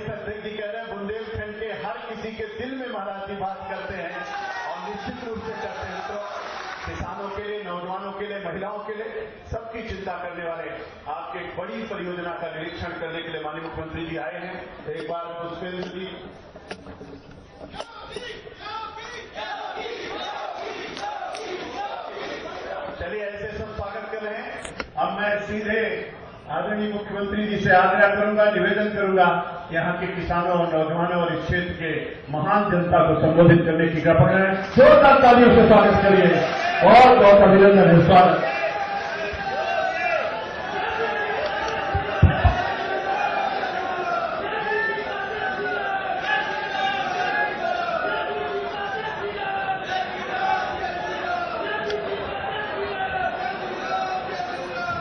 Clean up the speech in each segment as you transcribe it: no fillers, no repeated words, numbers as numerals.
अध्यक्ष जी कह रहे हैं, बुंदेलखंड के हर किसी के दिल में महाराज जी बात करते हैं और निश्चित रूप से करते हैं। तो किसानों के लिए, नौजवानों के लिए, महिलाओं के लिए सबकी चिंता करने वाले आपके एक बड़ी परियोजना का निरीक्षण करने के लिए माननीय मुख्यमंत्री जी आए हैं। एक बार पुष्पेंद्र जी। चलिए, ऐसे सब स्वागत कर रहे हैं। अब मैं सीधे आदरणीय मुख्यमंत्री जी से आग्रह करूंगा, निवेदन करूंगा, यहाँ के किसानों और नौजवानों और इस क्षेत्र के महान जनता को संबोधित करने की कृपा करें। जोरदार तालियों से स्वागत करिए और बहुत अभिनंदन है। स्वागत।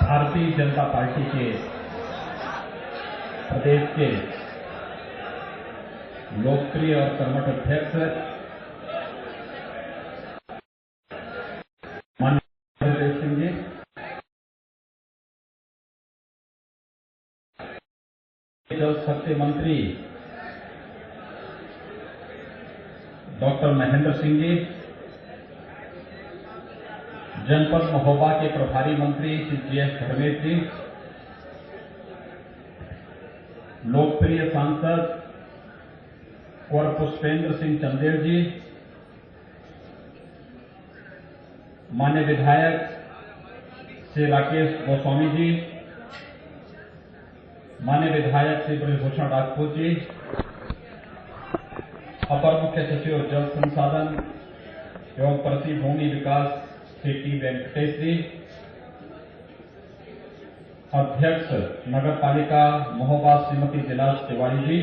भारतीय जनता पार्टी के प्रदेश के लोकप्रिय और कर्मठ अध्यक्ष माननीय सिंह जी, जल शक्ति मंत्री डॉक्टर महेंद्र सिंह जी, जनपद महोबा के प्रभारी मंत्री श्री जीएस धर्मेश जी, लोकप्रिय सांसद कुंवर पुष्पेंद्र सिंह चंदेल जी, मान्य विधायक श्री राकेश गोस्वामी जी, मान्य विधायक श्री ब्रजभूषण राजपूत जी, अपर मुख्य सचिव जल संसाधन एवं कृषि भूमि विकास श्री टी वेंकटेश जी, अध्यक्ष नगर पालिका महोबा श्रीमती जिला तिवारी जी,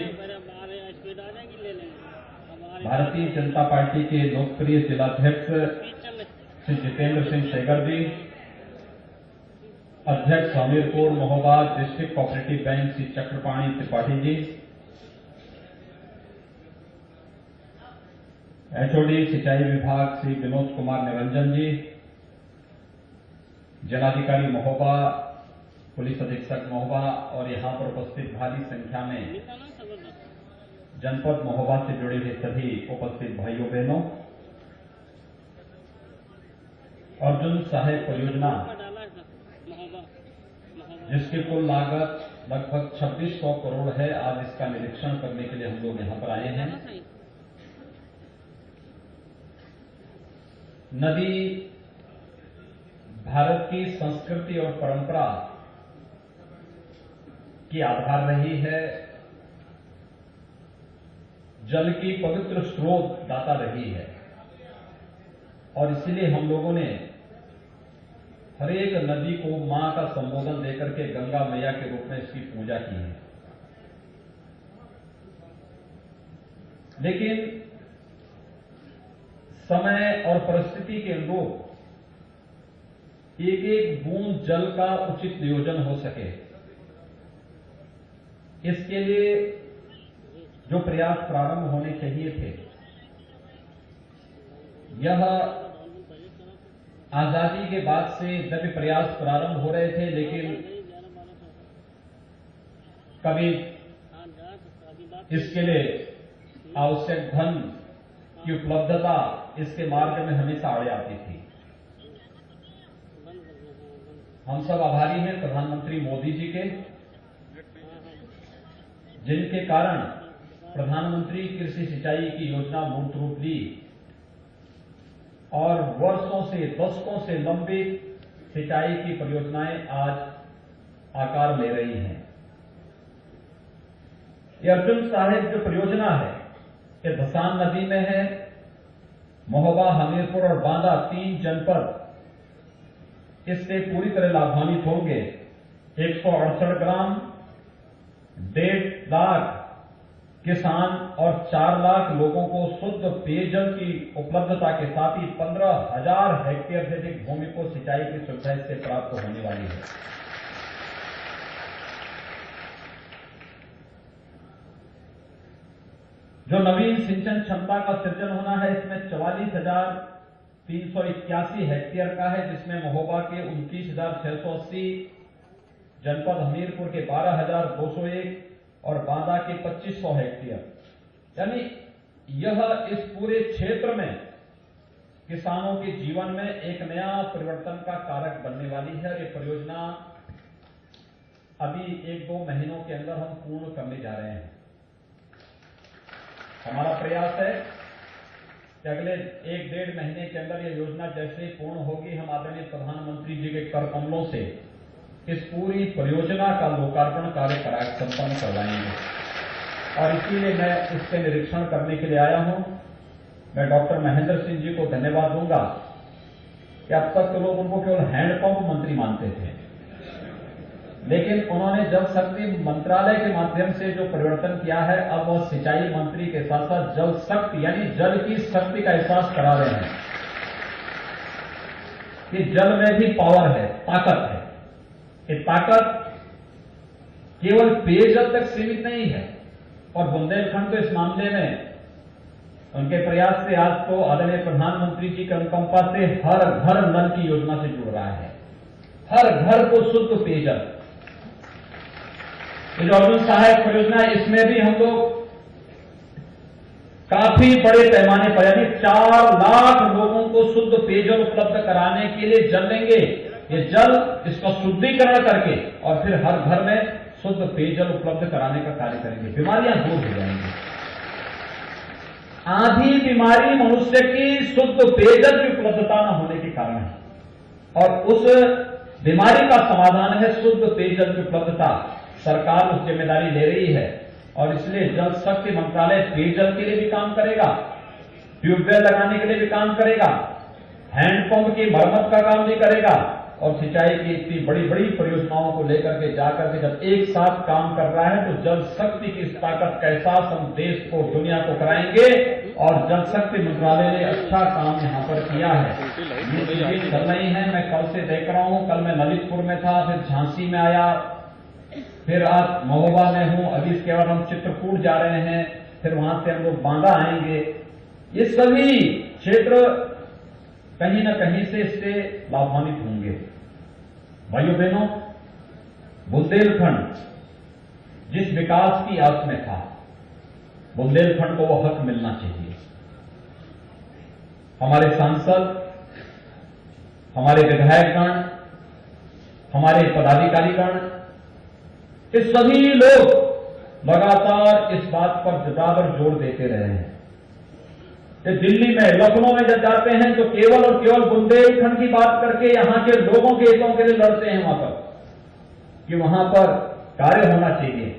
भारतीय जनता पार्टी के लोकप्रिय जिलाध्यक्ष श्री जितेंद्र सिंह शेगर जी, अध्यक्ष Hamirpur Mahoba district cooperative bank Shri Chakrapani Tripathi ji, HOD सिंचाई विभाग श्री विनोद कुमार निरंजन जी, जिलाधिकारी महोबा, पुलिस अधीक्षक महोबा और यहां पर उपस्थित भारी संख्या में जनपद महोबा से जुड़े हुए सभी उपस्थित भाइयों बहनों, अर्जुन सहायक परियोजना जिसकी कुल लागत लगभग 2600 करोड़ है, आज इसका निरीक्षण करने के लिए हम लोग यहां पर आए हैं। नदी भारत की संस्कृति और परंपरा की आधार रही है, जल की पवित्र स्रोत दाता रही है और इसलिए हम लोगों ने हर एक नदी को मां का संबोधन देकर के गंगा मैया के रूप में इसकी पूजा की है। लेकिन समय और परिस्थिति के अनुरूप एक एक बूंद जल का उचित नियोजन हो सके, इसके लिए जो प्रयास प्रारंभ होने चाहिए थे, यह आजादी के बाद से जब प्रयास प्रारंभ हो रहे थे, लेकिन कभी इसके लिए आवश्यक धन की उपलब्धता इसके मार्ग में हमेशा आड़े आती थी। हम सब आभारी हैं प्रधानमंत्री मोदी जी के, जिनके कारण प्रधानमंत्री कृषि सिंचाई की योजना मूर्त रूप ली और वर्षों से, दशकों से लंबित सिंचाई की परियोजनाएं आज आकार ले रही हैं। ये अर्जुन साहिब जो परियोजना है, ये धसान नदी में है। महोबा, हमीरपुर और बांदा 3 जनपद इससे पूरी तरह लाभान्वित होंगे। 168 ग्राम, 1.5 लाख किसान और 4 लाख लोगों को शुद्ध पेयजल की उपलब्धता के साथ ही 15,000 हेक्टेयर से अधिक भूमि को सिंचाई की सुविधा इससे प्राप्त होने वाली है। जो नवीन सिंचन क्षमता का सृजन होना है, इसमें 44,381 हेक्टेयर का है, जिसमें महोबा के 29,680, जनपद हमीरपुर के 12,201, और बांदा के 2500 हेक्टेयर, यानी यह इस पूरे क्षेत्र में किसानों के जीवन में एक नया परिवर्तन का कारक बनने वाली है। और ये परियोजना अभी 1-2 महीनों के अंदर हम पूर्ण करने जा रहे हैं। हमारा प्रयास है कि अगले 1-1.5 महीने के अंदर यह योजना जैसे ही पूर्ण होगी, हम आदरणीय प्रधानमंत्री जी के कर कमलों से इस पूरी परियोजना का लोकार्पण कार्य संपन्न करवाएंगे। और इसीलिए मैं इसके निरीक्षण करने के लिए आया हूं। मैं डॉक्टर महेंद्र सिंह जी को धन्यवाद दूंगा कि अब तक तो लोग उनको केवल हैंडपंप मंत्री मानते थे, लेकिन उन्होंने जल शक्ति मंत्रालय के माध्यम से जो परिवर्तन किया है, अब वह सिंचाई मंत्री के साथ साथ जल शक्ति यानी जल की शक्ति का एहसास करा रहे हैं कि जल में भी पावर है, ताकत है। ये ताकत केवल पेयजल तक सीमित नहीं है। और बुंदेलखंड तो इस मामले में उनके प्रयास से आज तो आदरणीय प्रधानमंत्री जी के अनुकंपा से हर घर नल की योजना से जुड़ रहा है। हर घर को शुद्ध पेयजल। ये जो अर्जुन सहायक परियोजना है, इसमें भी हम लोग काफी बड़े पैमाने पर यानी 4 लाख लोगों को शुद्ध पेयजल उपलब्ध कराने के लिए जल लेंगे। ये जल इसका शुद्धिकरण करके और फिर हर घर में शुद्ध पेयजल उपलब्ध कराने का कार्य करेंगे। बीमारियां दूर हो जाएंगी। आधी बीमारी मनुष्य की शुद्ध पेयजल की उपलब्धता न होने के कारण है, और उस बीमारी का समाधान है शुद्ध पेयजल की उपलब्धता। सरकार उस जिम्मेदारी ले रही है और इसलिए जल शक्ति मंत्रालय पेयजल के लिए भी काम करेगा, ट्यूबवेल लगाने के लिए भी काम करेगा, हैंडपंप की मरम्मत का काम भी करेगा, और सिंचाई की इतनी बड़ी बड़ी परियोजनाओं को लेकर के जाकर के जब एक साथ काम कर रहा है तो जल शक्ति की इस ताकत का एहसास हम देश को, दुनिया को कराएंगे। और जल शक्ति मंत्रालय ने अच्छा काम यहां पर किया है। ये चीजें चल रही हैं, मैं कल से देख रहा हूं। कल मैं ललितपुर में था, फिर झांसी में आया, फिर आज महोबा में हूं, अभी इसके बाद हम चित्रकूट जा रहे हैं, फिर वहां से हम लोग बांदा आएंगे। ये सभी क्षेत्र कहीं न कहीं से इससे लाभान्वित होंगे। भाइयों बहनों, बुंदेलखंड जिस विकास की आस में था, बुंदेलखंड को वो हक मिलना चाहिए। हमारे सांसद, हमारे विधायकगण, हमारे पदाधिकारीगण, ये सभी लोग लगातार इस बात पर बराबर जोर देते रहे हैं। दिल्ली में, लखनऊ में जब जाते हैं तो केवल और केवल बुंदेलखंड की बात करके यहां के लोगों के हितों के लिए लड़ते हैं वहां पर कि वहां पर कार्य होना चाहिए।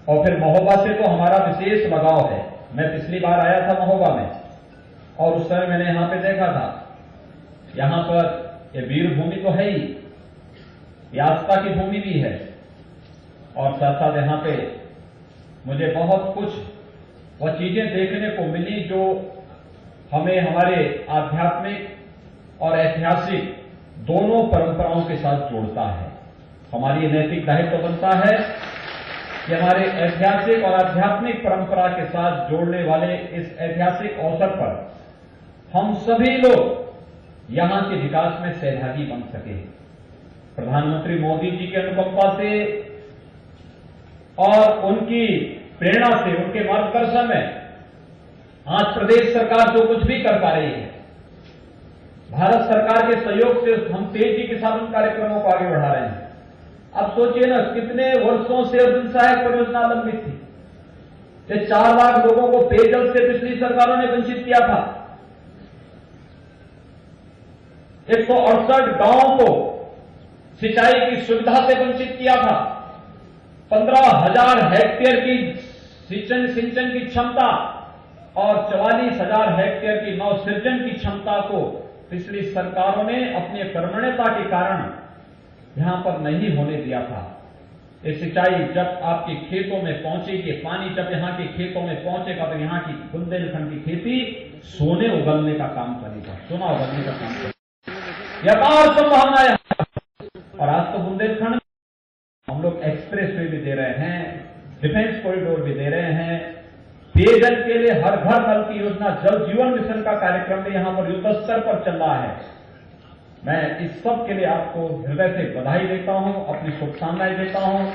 और फिर महोबा से तो हमारा विशेष लगाव है। मैं पिछली बार आया था महोबा में और उस समय मैंने यहां पे देखा था, यहां पर ये वीर भूमि तो है ही, ये आस्था की भूमि भी है, और साथ साथ यहां पे मुझे बहुत कुछ वह चीजें देखने को मिली जो हमें हमारे आध्यात्मिक और ऐतिहासिक दोनों परंपराओं के साथ जोड़ता है। हमारी नैतिक दायित्व बनता है कि हमारे ऐतिहासिक और आध्यात्मिक परंपरा के साथ जोड़ने वाले इस ऐतिहासिक अवसर पर हम सभी लोग यहां के विकास में सहभागी बन सके। प्रधानमंत्री मोदी जी के अनुकंपा से और उनकी प्रेरणा से, उनके मार्गदर्शन में आज प्रदेश सरकार जो कुछ भी कर पा रही है, भारत सरकार के सहयोग से हम तेजी के साथ उन कार्यक्रमों को आगे बढ़ा रहे हैं। अब सोचिए ना, कितने वर्षों से अर्जुन सहायक परियोजना लंबित थी। ये 4 लाख लोगों को पेयजल से पिछली सरकारों ने वंचित किया था। 168 गांवों को सिंचाई की सुविधा से वंचित किया था। 15,000 हेक्टेयर की सिंचन की क्षमता और 44,000 हेक्टेयर की नवसृजन की क्षमता को पिछली सरकारों ने अपनी कर्मण्यता के कारण यहां पर नहीं होने दिया था। ये सिंचाई जब आपके खेतों में पहुंचेगी, पानी जब यहां के खेतों में पहुंचेगा तो यहां की बुंदेलखंड की खेती सोने उगलने का काम करेगा, सोना उगलने का काम करेगा। व्यापार संभावना है। और आज तो बुंदेलखंड हम लोग एक्सप्रेस वे भी दे रहे हैं, डिफेंस कॉरिडोर भी दे रहे हैं, पेयजल के लिए हर घर नल की योजना, जल जीवन मिशन का कार्यक्रम भी यहां पर युद्ध स्तर पर चल रहा है। मैं इस सब के लिए आपको हृदय से बधाई देता हूं, अपनी शुभकामनाएं देता हूं।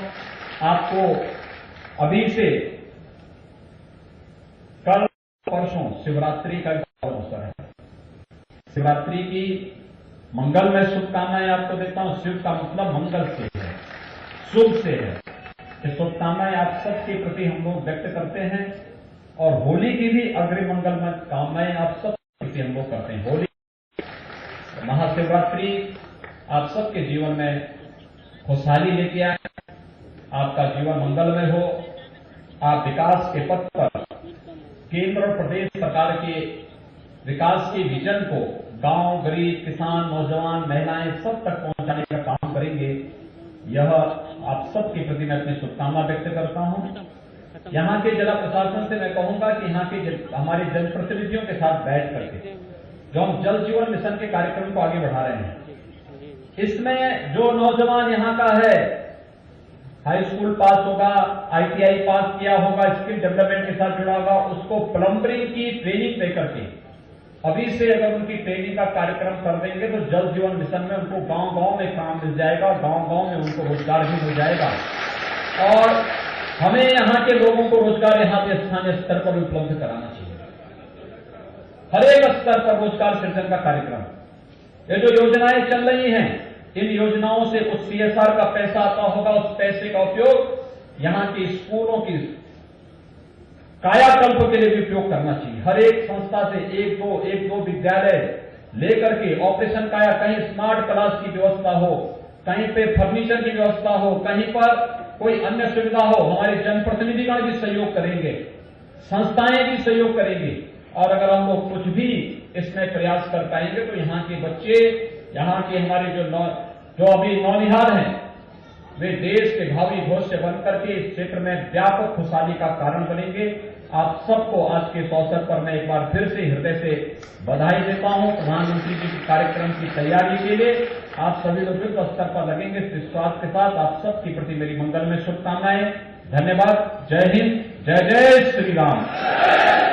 आपको अभी से कल परसों शिवरात्रि का अवसर है। शिवरात्रि की मंगलमय शुभकामनाएं आपको देता हूं। शिव का मतलब मंगल से है, शुभ से है। ये शुभकामनाएं आप सबके प्रति हम लोग व्यक्त करते हैं और होली की भी अग्रिम मंगलमय कामनाएं आप सबके प्रति हम लोग करते हैं। होली महाशिवरात्रि आप सबके जीवन में खुशहाली लेके आए, आपका जीवन मंगलमय हो, आप विकास के पथ पर केंद्र और प्रदेश सरकार के विकास के विजन को गांव, गरीब, किसान, नौजवान, महिलाएं सब तक पहुंचाने का काम करेंगे। यह आप सबके प्रति मैं अपनी शुभकामना व्यक्त करता हूं। यहां के जिला प्रशासन से मैं कहूंगा कि यहां के हमारे जनप्रतिनिधियों के साथ बैठ करके जो हम जल जीवन मिशन के कार्यक्रम को आगे बढ़ा रहे हैं, इसमें जो नौजवान यहां का है, हाई स्कूल पास होगा, आईटीआई पास किया होगा, स्किल डेवलपमेंट के साथ जुड़ा होगा, उसको प्लम्बरिंग की ट्रेनिंग देकर के अभी से अगर उनकी ट्रेनिंग का कार्यक्रम कर देंगे तो जल जीवन मिशन में उनको गांव-गांव में काम मिल जाएगा, गांव-गांव में उनको रोजगार भी मिल जाएगा और हमें यहां के लोगों को रोजगार यहां पे स्थानीय स्तर पर उपलब्ध कराना चाहिए। हर एक स्तर पर रोजगार सृजन का कार्यक्रम, ये जो योजनाएं चल रही हैं, इन योजनाओं से कुछ सीएसआर का पैसा आता होगा, उस पैसे का उपयोग यहां के स्कूलों की कायाकल्प के लिए भी उपयोग करना चाहिए। हर एक संस्था से एक दो विद्यालय लेकर के ऑपरेशन काया, कहीं स्मार्ट क्लास की व्यवस्था हो, कहीं पे फर्नीचर की व्यवस्था हो, कहीं पर कोई अन्य सुविधा हो, हमारे जनप्रतिनिधिगण भी सहयोग करेंगे, संस्थाएं भी सहयोग करेंगी और अगर हम लोग कुछ भी इसमें प्रयास कर पाएंगे तो यहां के बच्चे, यहां के हमारे जो अभी नौनिहाल हैं, वे देश के भावी भविष्य बनकर के इस क्षेत्र में व्यापक खुशहाली का कारण बनेंगे। आप सबको आज के इस अवसर पर मैं एक बार फिर से हृदय से बधाई देता हूं। प्रधानमंत्री जी के कार्यक्रम की तैयारी के लिए आप सभी लोग युद्ध स्तर पर लगेंगे। इस विश्वास के साथ आप सबके प्रति मेरी मंगलमय शुभकामनाएं। धन्यवाद। जय हिंद, जय जय श्री राम।